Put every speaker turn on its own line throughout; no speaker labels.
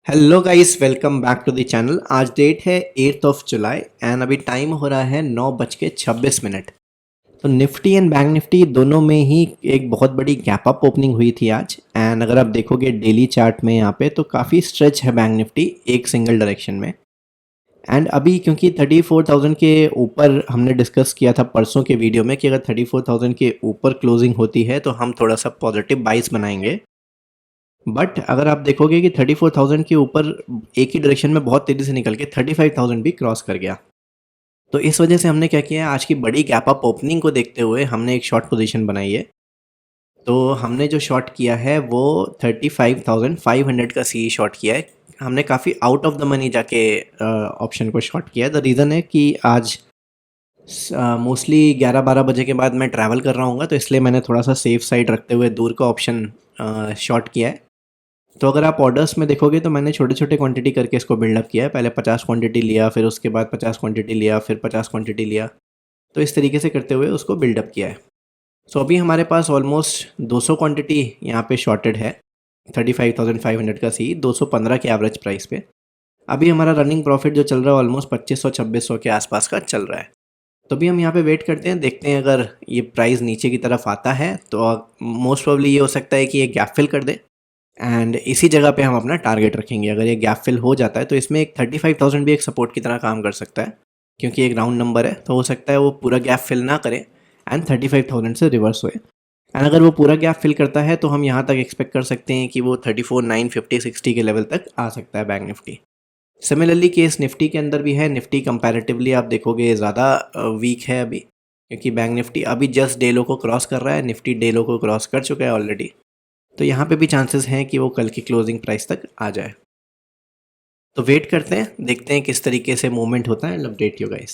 Hello guys, welcome back to the channel. आज date है 8th of July and अभी time हो रहा है 9:26। तो निफ्टी एंड बैंक निफ्टी दोनों में ही एक बहुत बड़ी गैप अप ओपनिंग हुई थी आज। एंड अगर आप देखोगे डेली चार्ट में यहाँ पे तो काफ़ी स्ट्रेच है बैंक निफ्टी एक सिंगल डायरेक्शन में। एंड अभी क्योंकि 34,000 के ऊपर हमने डिस्कस किया था परसों के वीडियो में कि अगर 34,000 के ऊपर क्लोजिंग होती है तो हम थोड़ा सा पॉजिटिव बाइस बनाएंगे। बट अगर आप देखोगे कि 34,000 के ऊपर एक ही डायरेक्शन में बहुत तेज़ी से निकल के 35,000 भी क्रॉस कर गया। तो इस वजह से हमने क्या किया है, आज की बड़ी गैप अप ओपनिंग को देखते हुए हमने एक शॉर्ट पोजीशन बनाई है। तो हमने जो शॉर्ट किया है वो 35,500 का सी शॉर्ट किया है। हमने काफ़ी आउट ऑफ द मनी जाके ऑप्शन को शॉर्ट किया है। द रीज़न है कि आज मोस्टली 11-12 बजे के बाद मैं ट्रैवल कर रहा हूँ, तो इसलिए मैंने थोड़ा सा सेफ साइड रखते हुए दूर का ऑप्शन शॉर्ट किया है। तो अगर आप ऑर्डर्स में देखोगे तो मैंने छोटे छोटे क्वांटिटी करके इसको बिल्डअप किया है। पहले 50 क्वांटिटी लिया, फिर उसके बाद 50 क्वांटिटी लिया, फिर 50 क्वांटिटी लिया। तो इस तरीके से करते हुए उसको बिल्डअप किया है। सो अभी हमारे पास ऑलमोस्ट 200 क्वांटिटी यहाँ पे शॉर्टेड है। 35,500 का सी 215 के एवरेज प्राइस पे। अभी हमारा रनिंग प्रॉफिट जो चल रहा है ऑलमोस्ट 2500-2600 के आसपास का चल रहा है। तो अभी हम यहाँ पे वेट करते हैं, देखते हैं अगर ये प्राइस नीचे की तरफ आता है तो मोस्ट प्रोबेबली ये हो सकता है कि ये गैप फिल कर दे एंड इसी जगह पे हम अपना टारगेट रखेंगे। अगर ये गैप फिल हो जाता है तो इसमें एक 35,000 भी एक सपोर्ट की तरह काम कर सकता है, क्योंकि एक राउंड नंबर है। तो हो सकता है वो पूरा गैप फिल ना करे एंड 35,000 से रिवर्स हुए। एंड अगर वो पूरा गैप फिल करता है तो हम यहाँ तक एक्सपेक्ट कर सकते हैं कि वो 34,950-60 के लेवल तक आ सकता है bank Nifty. Similarly case Nifty के अंदर भी है। निफ्टी कंपैरेटिवली आप देखोगे ज़्यादा वीक है अभी, क्योंकि बैंक निफ्टी अभी जस्ट डे लो को क्रॉस कर रहा है। निफ्टी डे लो को क्रॉस कर चुका है ऑलरेडी। तो यहाँ पे भी चांसेस हैं कि वो कल की क्लोजिंग प्राइस तक आ जाए। तो वेट करते हैं, देखते हैं किस तरीके से मूवमेंट होता है। Update you guys.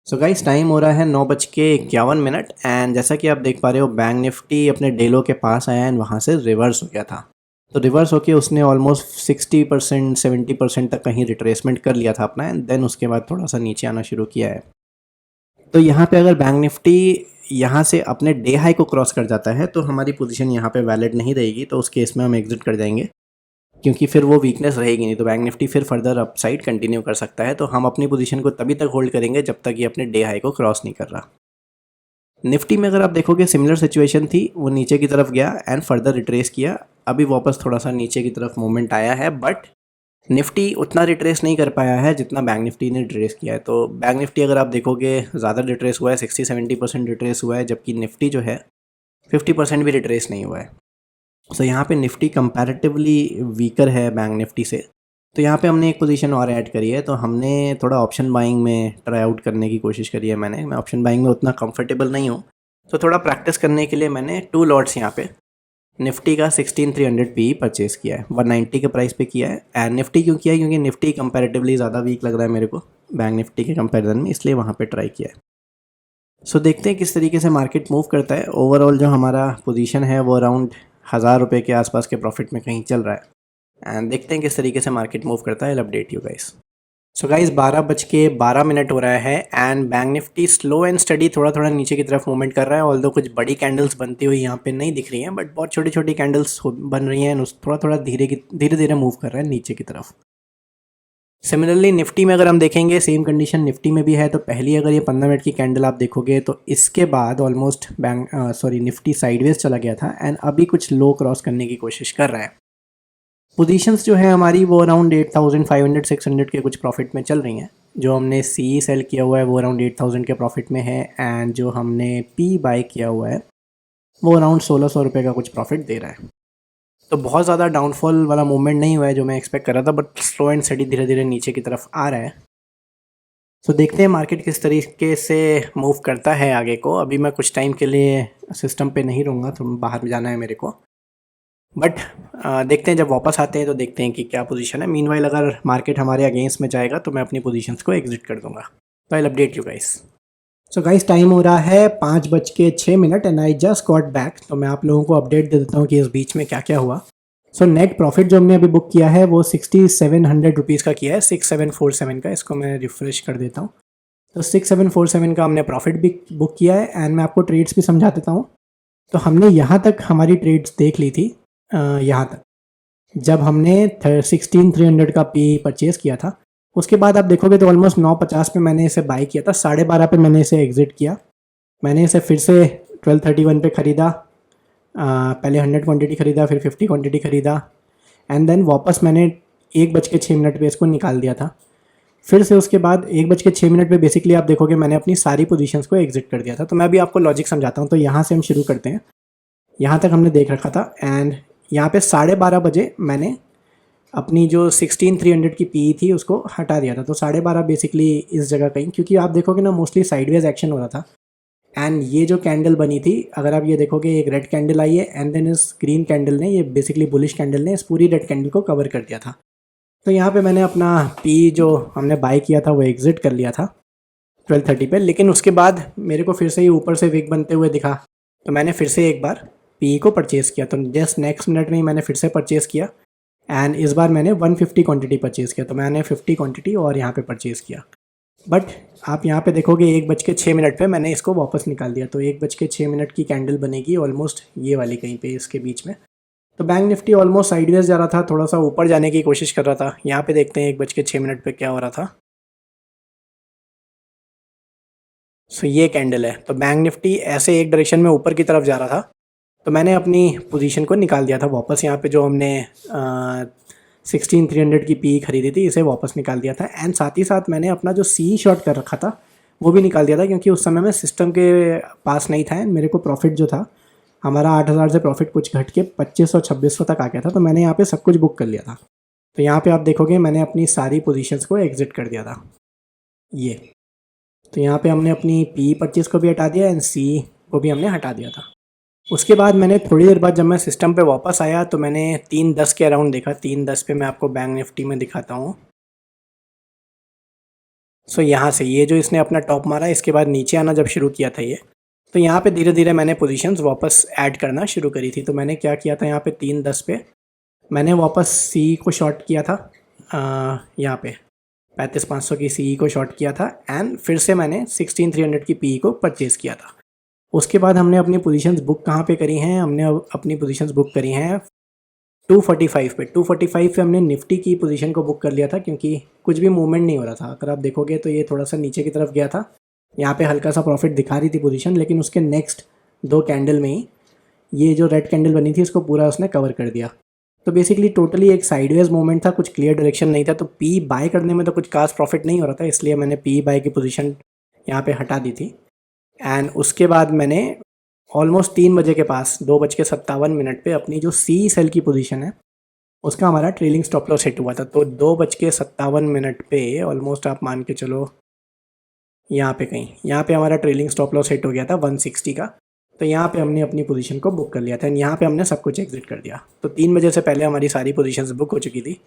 So guys, time हो रहा है 9:51 एंड जैसा कि आप देख पा रहे हो बैंक निफ्टी अपने डेलो के पास आया एंड वहाँ से रिवर्स हो गया था। तो रिवर्स होके उसने ऑलमोस्ट 60% 70% तक कहीं रिट्रेसमेंट कर लिया था अपना एंड देन उसके बाद थोड़ा सा नीचे आना शुरू किया है। तो यहाँ पे अगर बैंक निफ्टी यहाँ से अपने डे हाई को क्रॉस कर जाता है तो हमारी पोजीशन यहाँ पे वैलिड नहीं रहेगी। तो उस केस में हम एग्जिट कर जाएंगे, क्योंकि फिर वो वीकनेस रहेगी नहीं। तो बैंक निफ्टी फिर फर्दर अपसाइड कंटिन्यू कर सकता है। तो हम अपनी पोजीशन को तभी तक होल्ड करेंगे जब तक ये अपने डे हाई को क्रॉस नहीं कर रहा। निफ्टी में अगर आप देखोगे सिमिलर सिचुएशन थी, वो नीचे की तरफ गया एंड फर्दर रिट्रेस किया। अभी वापस थोड़ा सा नीचे की तरफ मूवमेंट आया है, बट निफ्टी उतना रिट्रेस नहीं कर पाया है जितना बैंक निफ्टी ने रिट्रेस किया है। तो बैंक निफ्टी अगर आप देखोगे ज़्यादा रिट्रेस हुआ है, 60-70% रिट्रेस हुआ है, जबकि निफ्टी जो है 50% भी रिट्रेस नहीं हुआ है। सो यहाँ पे निफ्टी कंपैरेटिवली वीकर है बैंक निफ्टी से। तो यहाँ पे हमने एक पोजीशन और ऐड करी है। तो हमने थोड़ा ऑप्शन बाइंग में ट्राई आउट करने की कोशिश करी है। मैं ऑप्शन बाइंग में उतना कंफर्टेबल नहीं हूँ, तो थोड़ा प्रैक्टिस करने के लिए मैंने 2 लॉट्स यहाँ पे निफ्टी का 16,300 पी परचेज़ किया है। 190 के प्राइस पे किया है। एंड निफ्टी क्यों किया है, क्योंकि निफ्टी कंपैरेटिवली ज़्यादा वीक लग रहा है मेरे को बैंक निफ्टी के कंपैरिजन में, इसलिए वहाँ पे ट्राई किया है। सो देखते हैं किस तरीके से मार्केट मूव करता है। ओवरऑल जो हमारा पोजीशन है वो अराउंड 1,000 रुपये के आसपास के प्रॉफिट में कहीं चल रहा है। एंड देखते हैं किस तरीके से मार्केट मूव करता है। I update you guys. So guys, 12:12 हो रहा है and bank Nifty slow and study थोड़ा थोड़ा नीचे की तरफ मूवमेंट कर रहा है। ऑल्दो कुछ बड़ी कैंडल्स बनती हुई यहाँ पे नहीं दिख रही हैं, बट बहुत छोटी छोटी कैंडल्स बन रही हैं। थोड़ा थोड़ा धीरे धीरे मूव कर रहा है नीचे की तरफ। सिमिलरली निफ्टी में अगर हम देखेंगे सेम कंडीशन निफ्टी में भी है। तो पहली अगर ये 15 मिनट की कैंडल आप देखोगे तो इसके बाद ऑलमोस्ट निफ्टी साइडवेज चला गया था एंड अभी कुछ लो क्रॉस करने की कोशिश कर रहा है। पोजीशंस जो है हमारी वो अराउंड 8,500-600 के कुछ प्रॉफिट में चल रही हैं। जो हमने सी सेल किया हुआ है वो अराउंड 8,000 के प्रॉफिट में है एंड जो हमने पी बाय किया हुआ है वो अराउंड 1,600 रुपये का कुछ प्रॉफिट दे रहा है। तो बहुत ज़्यादा डाउनफॉल वाला मूवमेंट नहीं हुआ है जो मैं एक्सपेक्ट कर रहा था, बट स्लो एंड स्टडी धीरे धीरे नीचे की तरफ आ रहा है। तो देखते हैं मार्केट किस तरीके से मूव करता है आगे को। अभी मैं कुछ टाइम के लिए सिस्टम पे नहीं रहूँगा, थोड़ा बाहर में जाना है मेरे को। बट देखते हैं जब वापस आते हैं तो देखते हैं कि क्या पोजीशन है। मीनवाइल अगर मार्केट हमारे अगेंस्ट में जाएगा तो मैं अपनी पोजीशंस को एग्जिट कर दूंगा। तो I update you guys. So guys, time हो रहा है 5:06 and I just got back. तो मैं आप लोगों को अपडेट दे देता हूँ कि इस बीच में क्या क्या हुआ। सो नेट प्रॉफिट जो हमने अभी बुक किया है वो 6,700 रुपीज़ का किया है, 6,747 का। इसको मैं रिफ्रेश कर देता हूँ। तो 6,747 का हमने प्रॉफिट भी बुक किया है एंड मैं आपको ट्रेड्स भी समझा देता हूँ। तो हमने यहाँ तक हमारी ट्रेड्स देख ली थी, यहाँ तक।
जब हमने 16,300 का पी परचेज़ किया था, उसके बाद आप देखोगे तो ऑलमोस्ट 9:50 पे मैंने इसे बाई किया था, 12:30 पे मैंने इसे एग्ज़िट किया। मैंने इसे फिर से 12:31 पे ख़रीदा। पहले 100 क्वांटिटी ख़रीदा, फिर 50 क्वांटिटी ख़रीदा एंड देन वापस मैंने 1:06 पे इसको निकाल दिया था। फिर से उसके बाद 1:06 पे बेसिकली आप देखोगे मैंने अपनी सारी पोजीशंस को एग्जिट कर दिया था। तो मैं अभी आपको लॉजिक समझाता हूँ। तो यहाँ से हम शुरू करते हैं। यहाँ तक हमने देख रखा था एंड यहाँ पे 12:30 बजे मैंने अपनी जो 16,300 की पी थी उसको हटा दिया था। तो 12:30 बेसिकली इस जगह कहीं, क्योंकि आप देखोगे ना मोस्टली साइडवेज एक्शन हो रहा था एंड ये जो कैंडल बनी थी, अगर आप ये देखोगे एक रेड कैंडल आई है एंड देन इस ग्रीन कैंडल ने, ये बेसिकली बुलिश कैंडल ने इस पूरी रेड कैंडल को कवर कर दिया था। तो यहाँ पे मैंने अपना पी जो हमने बाय किया था वो एग्जिट कर लिया था 12:30 पे। लेकिन उसके बाद मेरे को फिर से ही ऊपर से विक बनते हुए दिखा, तो मैंने फिर से एक बार पी को परचेज़ किया। तो जस्ट नेक्स्ट मिनट में ही मैंने फिर से परचेज़ किया एंड इस बार मैंने 150 क्वांटिटी परचेज़ किया। तो मैंने 50 क्वांटिटी और यहाँ पे परचेज़ किया। बट आप यहाँ पे देखोगे 1:06 पे मैंने इसको वापस निकाल दिया। तो 1:06 की कैंडल बनेगी ऑलमोस्ट ये वाली कहीं पे इसके बीच में। तो बैंक निफ्टी ऑलमोस्ट साइडवेज जा रहा था, थोड़ा सा ऊपर जाने की कोशिश कर रहा था। यहाँ पे देखते हैं 1:06 पे क्या हो रहा था। सो ये कैंडल है। तो बैंक निफ्टी ऐसे एक डायरेक्शन में ऊपर की तरफ जा रहा था, तो मैंने अपनी पोजीशन को निकाल दिया था वापस। यहाँ पे जो हमने 16,300 की पी खरीदी थी, इसे वापस निकाल दिया था एंड साथ ही साथ मैंने अपना जो सी शॉर्ट कर रखा था वो भी निकाल दिया था, क्योंकि उस समय मैं सिस्टम के पास नहीं था एंड मेरे को प्रॉफिट जो था हमारा 8,000 से प्रॉफिट कुछ घट के 2,500-2,600 तक आ गया था। तो मैंने यहाँ पे सब कुछ बुक कर लिया था। तो यहाँ पे आप देखोगे मैंने अपनी सारी पोजीशंस को एग्जिट कर दिया था ये। तो यहाँ पे हमने अपनी पी परचेज़ को भी हटा दिया एंड सी को भी हमने हटा दिया था। उसके बाद मैंने थोड़ी देर बाद जब मैं सिस्टम पे वापस आया तो मैंने 3:10 के अराउंड देखा। 3:10 पे मैं आपको बैंक निफ्टी में दिखाता हूँ। सो यहाँ से ये जो इसने अपना टॉप मारा, इसके बाद नीचे आना जब शुरू किया था ये, तो यहाँ पे धीरे धीरे मैंने पोजीशंस वापस ऐड करना शुरू करी थी। तो मैंने क्या किया था, यहाँ पे 3:10 पे मैंने वापस सी को शॉर्ट किया था। यहाँ पे 35,500 की सी को शॉर्ट किया था एंड फिर से मैंने 16,300 की पी को परचेज़ किया था। उसके बाद हमने अपनी पोजीशंस बुक कहाँ पे करी हैं, हमने अपनी पोजीशंस बुक करी हैं 245 पे। 245 पे हमने निफ्टी की पोजीशन को बुक कर लिया था, क्योंकि कुछ भी मूवमेंट नहीं हो रहा था। अगर आप देखोगे तो ये थोड़ा सा नीचे की तरफ गया था, यहाँ पे हल्का सा प्रॉफिट दिखा रही थी पोजीशन, लेकिन उसके नेक्स्ट 2 कैंडल में ही ये जो रेड कैंडल बनी थी इसको पूरा उसने कवर कर दिया। तो बेसिकली टोटली एक साइडवेज मूवमेंट था, कुछ क्लियर डायरेक्शन नहीं था। तो पी बाय करने में तो कुछ खास प्रॉफिट नहीं हो रहा था, इसलिए मैंने पी बाय की पोजीशन यहाँ पे हटा दी थी एंड उसके बाद मैंने ऑलमोस्ट 3 बजे के पास 2:57 पे अपनी जो सी सेल की पोजीशन है उसका हमारा ट्रेलिंग स्टॉप लॉस हिट हुआ था। तो 2:57 पे ऑलमोस्ट आप मान के चलो यहाँ पे कहीं, यहाँ पे हमारा ट्रेलिंग स्टॉप लॉस हिट हो गया था 160 का। तो यहाँ पे हमने अपनी पोजीशन को बुक कर लिया था एंड यहाँ पे हमने सब कुछ एग्जिट कर दिया। तो 3 बजे से पहले हमारी सारी पोजीशंस बुक हो चुकी थी।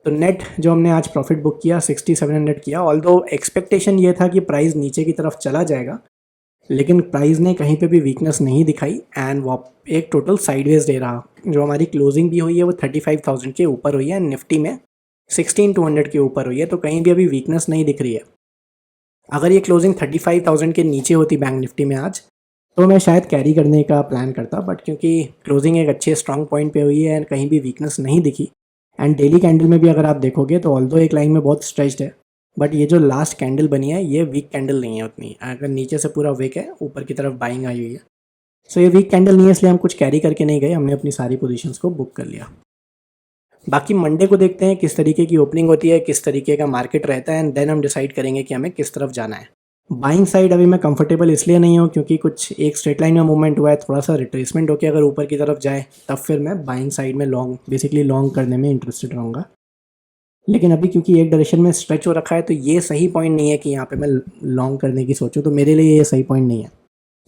तो नेट जो हमने आज प्रॉफिट बुक किया 6700 किया। ऑल्दो एक्सपेक्टेशन ये था कि प्राइस नीचे की तरफ चला जाएगा, लेकिन प्राइस ने कहीं पे भी वीकनेस नहीं दिखाई एंड वो एक टोटल साइडवेज दे रहा। जो हमारी क्लोजिंग भी हुई है वो 35,000 के ऊपर हुई है एंड निफ्टी में 16,200 के ऊपर हुई है। तो कहीं भी अभी वीकनेस नहीं दिख रही है। अगर ये क्लोजिंग 35,000 के नीचे होती बैंक निफ्टी में आज, तो मैं शायद कैरी करने का प्लान करता, बट क्योंकि क्लोजिंग एक अच्छे स्ट्रॉन्ग पॉइंट पे हुई है एंड कहीं भी वीकनेस नहीं दिखी एंड डेली कैंडल में भी अगर आप देखोगे तो ऑल्दो एक लाइन में बहुत स्ट्रेच्ड है, बट ये जो लास्ट कैंडल बनी है ये वीक कैंडल नहीं है उतनी। अगर नीचे से पूरा वीक है, ऊपर की तरफ बाइंग आई हुई है। सो ये वीक कैंडल नहीं है, इसलिए हम कुछ कैरी करके नहीं गए, हमने अपनी सारी पोजीशंस को बुक कर लिया। बाकी मंडे को देखते हैं किस तरीके की ओपनिंग होती है, किस तरीके का मार्केट रहता है एंड देन हम डिसाइड करेंगे कि हमें किस तरफ जाना है। बाइंग साइड अभी मैं कंफर्टेबल इसलिए नहीं हूँ क्योंकि कुछ एक स्ट्रेट लाइन में मूवमेंट हुआ है, थोड़ा सा रिट्रेसमेंट होकर अगर ऊपर की तरफ जाए तब फिर मैं बाइंग साइड में लॉन्ग, बेसिकली लॉन्ग करने में इंटरेस्टेड रहूँगा। लेकिन अभी क्योंकि एक डायरेक्शन में स्ट्रेच हो रखा है तो ये सही पॉइंट नहीं है कि यहाँ पे मैं लॉन्ग करने की सोचूं। तो मेरे लिए ये सही पॉइंट नहीं है।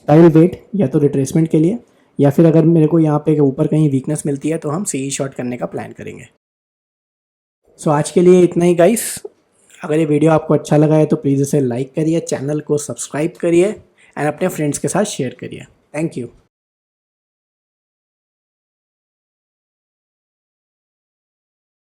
आई विल वेट या तो रिट्रेसमेंट के लिए, या फिर अगर मेरे को यहाँ पे ऊपर कहीं वीकनेस मिलती है तो हम सी शॉर्ट करने का प्लान करेंगे। सो आज के लिए इतना ही गाइस। अगर ये वीडियो आपको अच्छा लगा है तो प्लीज़ इसे लाइक करिए, चैनल को सब्सक्राइब करिए एंड अपने फ्रेंड्स के साथ शेयर करिए। Thank you.